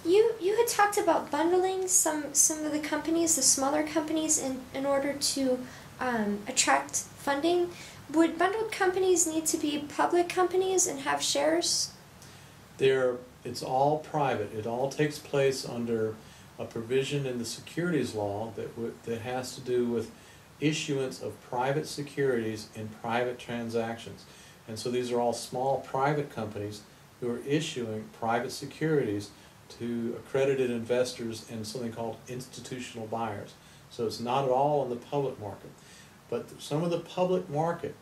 You had talked about bundling some of the companies, the smaller companies, in order to attract funding. Would bundled companies need to be public companies and have shares? It's all private. It all takes place under a provision in the securities law that has to do with issuance of private securities in private transactions. And so these are all small private companies who are issuing private securities to accredited investors and something called institutional buyers. So it's not at all in the public market. But some of the public market,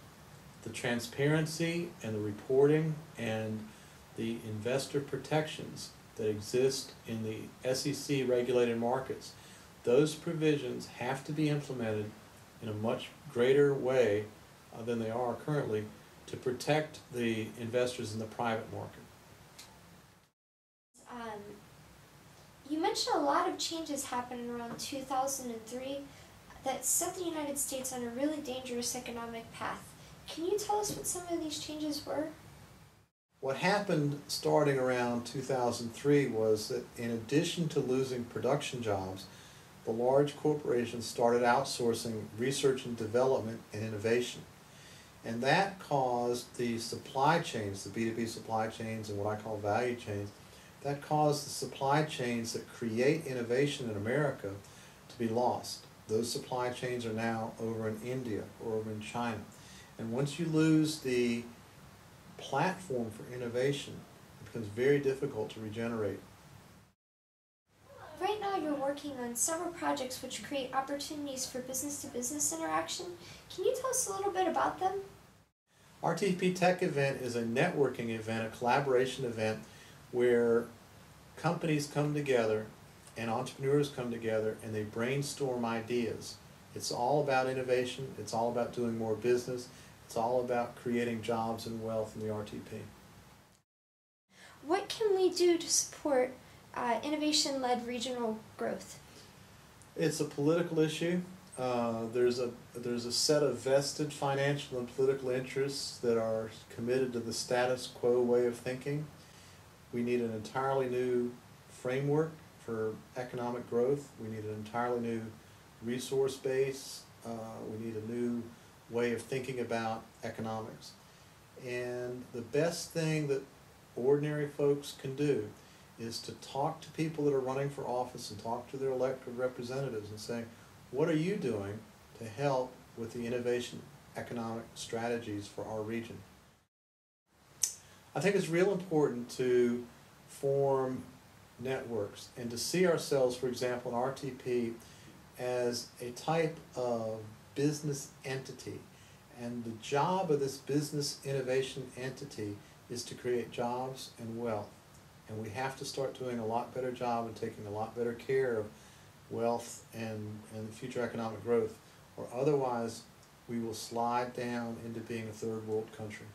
the transparency and the reporting and the investor protections that exist in the SEC regulated markets, those provisions have to be implemented in a much greater way than they are currently to protect the investors in the private market. You mentioned a lot of changes happened around 2003 that set the United States on a really dangerous economic path. Can you tell us what some of these changes were? What happened starting around 2003 was that in addition to losing production jobs, the large corporations started outsourcing research and development and innovation. And that caused the supply chains, the B2B supply chains and what I call value chains, that caused the supply chains that create innovation in America to be lost. Those supply chains are now over in India or over in China. And once you lose the platform for innovation, it becomes very difficult to regenerate. Right now you're working on several projects which create opportunities for business-to-business interaction. Can you tell us a little bit about them? RTP Tech Event is a networking event, a collaboration event where companies come together and entrepreneurs come together and they brainstorm ideas. It's all about innovation, it's all about doing more business, it's all about creating jobs and wealth in the RTP. What can we do to support innovation-led regional growth? It's a political issue. There's a set of vested financial and political interests that are committed to the status quo way of thinking. We need an entirely new framework for economic growth. We need an entirely new resource base. We need a new way of thinking about economics. And the best thing that ordinary folks can do is to talk to people that are running for office and talk to their elected representatives and say, what are you doing to help with the innovation economic strategies for our region? I think it's real important to form networks and to see ourselves, for example, in RTP as a type of business entity. And the job of this business innovation entity is to create jobs and wealth. And we have to start doing a lot better job and taking a lot better care of wealth and future economic growth, or otherwise we will slide down into being a third world country.